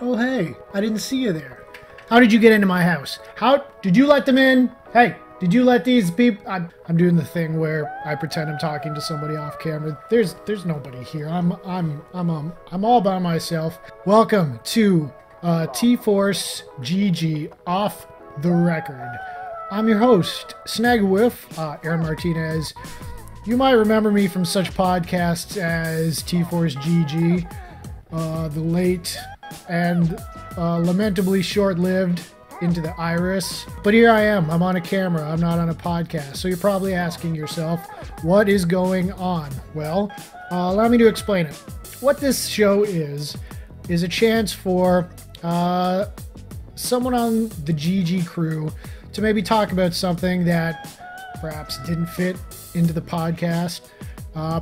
Oh, hey, I didn't see you there. How did you get into my house? How did you let them in? Hey, did you let these people? I'm doing the thing where I pretend I'm talking to somebody off camera. There's nobody here. I'm all by myself. Welcome to TForce GG Off the Record. I'm your host, Snaggle, Aaron Martinez. You might remember me from such podcasts as TForce GG, the late and lamentably short-lived Into the Iris. But here I am. I'm on a camera. I'm not on a podcast. So you're probably asking yourself, what is going on? Well, allow me to explain it. What this show is a chance for someone on the GG crew to maybe talk about something that perhaps didn't fit into the podcast.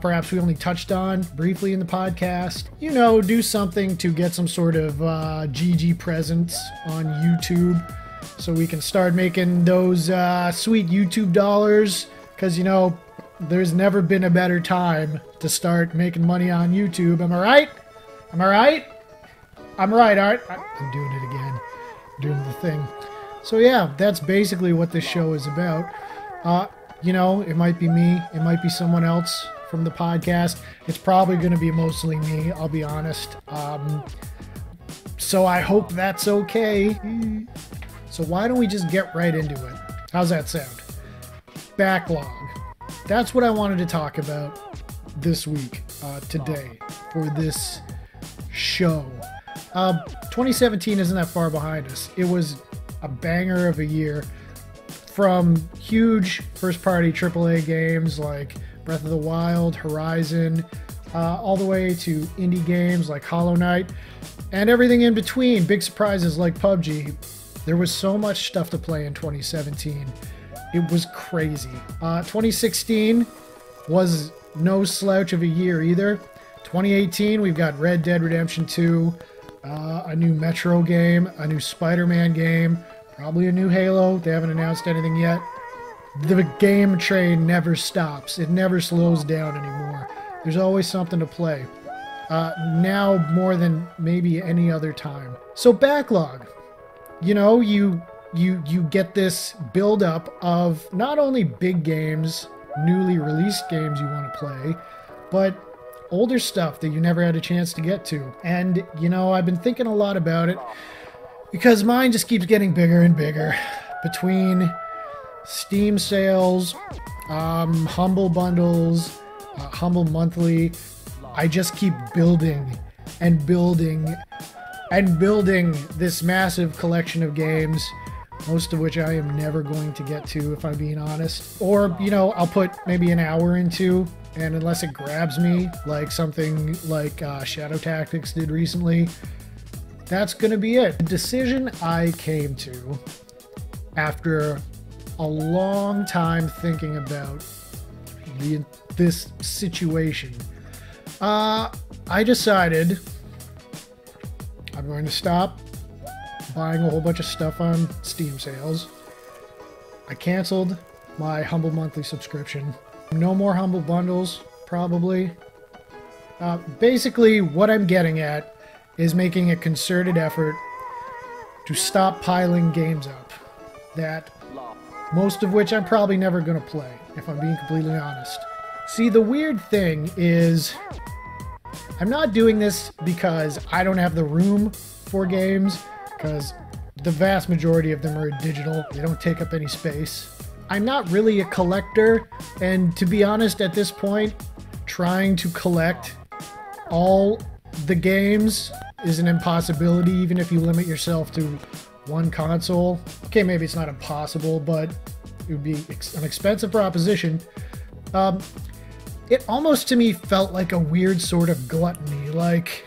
Perhaps we only touched on briefly in the podcast. You know, do something to get some sort of GG presence on YouTube so we can start making those sweet YouTube dollars. Because, you know, there's never been a better time to start making money on YouTube. Am I right? Am I right? I'm right, aren't I? I'm doing it again. Doing the thing. So yeah, that's basically what this show is about. You know, it might be me. It might be someone else from the podcast. It's probably going to be mostly me, I'll be honest. So I hope that's okay. So why don't we just get right into it? How's that sound? Backlog. That's what I wanted to talk about this week, today, for this show. 2017 isn't that far behind us. It was a banger of a year, from huge first-party AAA games like Breath of the Wild, Horizon, all the way to indie games like Hollow Knight, and everything in between, big surprises like PUBG. There was so much stuff to play in 2017. It was crazy. 2016 was no slouch of a year either. 2018, we've got Red Dead Redemption 2, a new Metro game, a new Spider-Man game, probably a new Halo. They haven't announced anything yet. The game train never stops. It never slows down anymore. There's always something to play. Now more than maybe any other time. So backlog. You know, you get this build-up of not only big games, newly released games you want to play, but older stuff that you never had a chance to get to. And, you know, I've been thinking a lot about it because mine just keeps getting bigger and bigger between Steam sales, Humble bundles, Humble monthly. I just keep building and building and building this massive collection of games, most of which I am never going to get to, if I'm being honest. Or, you know, I'll put maybe an hour into, and unless it grabs me, like something like Shadow Tactics did recently, that's going to be it. The decision I came to after a long time thinking about this situation, I decided I'm going to stop buying a whole bunch of stuff on Steam sales. I canceled my Humble monthly subscription. No more Humble bundles, probably. Basically, what I'm getting at is making a concerted effort to stop piling games up, that most of which I'm probably never going to play, if I'm being completely honest. See, the weird thing is, I'm not doing this because I don't have the room for games, because the vast majority of them are digital. They don't take up any space. I'm not really a collector, and to be honest, at this point, trying to collect all the games is an impossibility, even if you limit yourself to one console. Okay, maybe it's not impossible, but it would be an expensive proposition. It almost to me felt like a weird sort of gluttony, like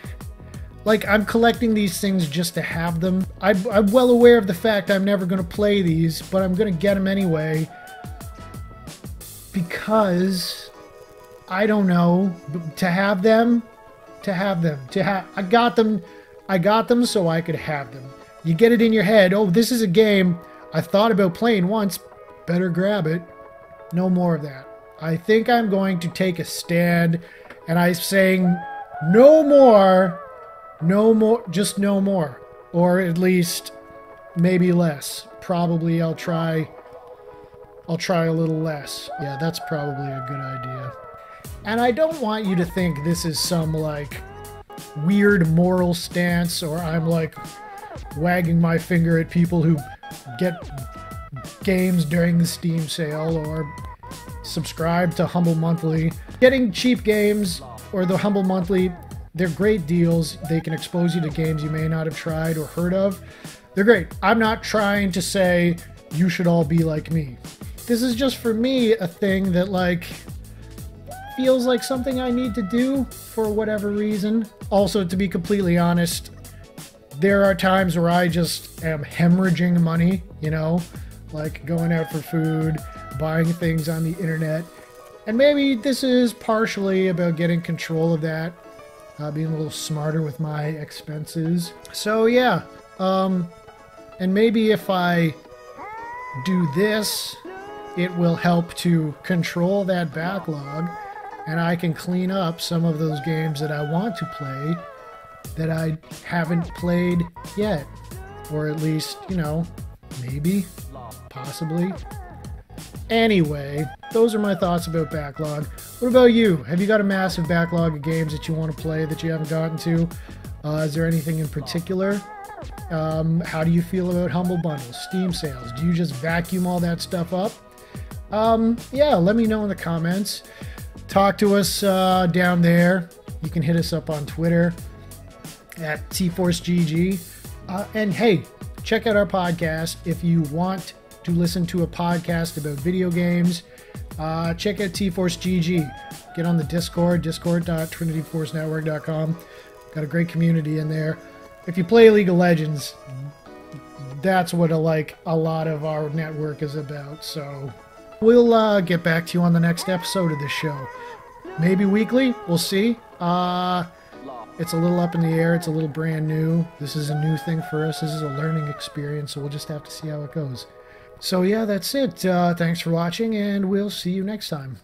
I'm collecting these things just to have them. I'm well aware of the fact I'm never going to play these, but I'm going to get them anyway because, I don't know, to have them. I got them so I could have them. You get it in your head, oh, this is a game I thought about playing once, better grab it. No more of that. I think I'm going to take a stand, and I'm saying no more, just no more. or at least maybe less. Probably I'll try a little less. Yeah, that's probably a good idea. And I don't want you to think this is some like weird moral stance, or I'm like wagging my finger at people who get games during the Steam sale or subscribe to Humble Monthly. Getting cheap games or the Humble Monthly, they're great deals. They can expose you to games you may not have tried or heard of. They're great. I'm not trying to say you should all be like me. This is just for me a thing that like feels like something I need to do for whatever reason. Also, to be completely honest, there are times where I just am hemorrhaging money, you know, like going out for food, buying things on the internet. And maybe this is partially about getting control of that, being a little smarter with my expenses. So yeah, and maybe if I do this, it will help to control that backlog, and I can clean up some of those games that I want to play that I haven't played yet. Or at least, you know, maybe, possibly. Anyway, those are my thoughts about backlog. What about you? Have you got a massive backlog of games that you want to play that you haven't gotten to? Is there anything in particular? How do you feel about Humble Bundles, Steam sales? Do you just vacuum all that stuff up? Yeah, let me know in the comments. Talk to us down there. You can hit us up on Twitter at TForceGG. And hey, check out our podcast if you want to listen to a podcast about video games. Check out TForceGG. Get on the Discord, discord.trinityforcenetwork.com. Got a great community in there. If you play League of Legends, that's what a lot of our network is about. So we'll get back to you on the next episode of this show. Maybe weekly, we'll see. It's a little up in the air. It's a little brand new. This is a new thing for us. This is a learning experience, so we'll just have to see how it goes. So yeah, that's it. Thanks for watching, and we'll see you next time.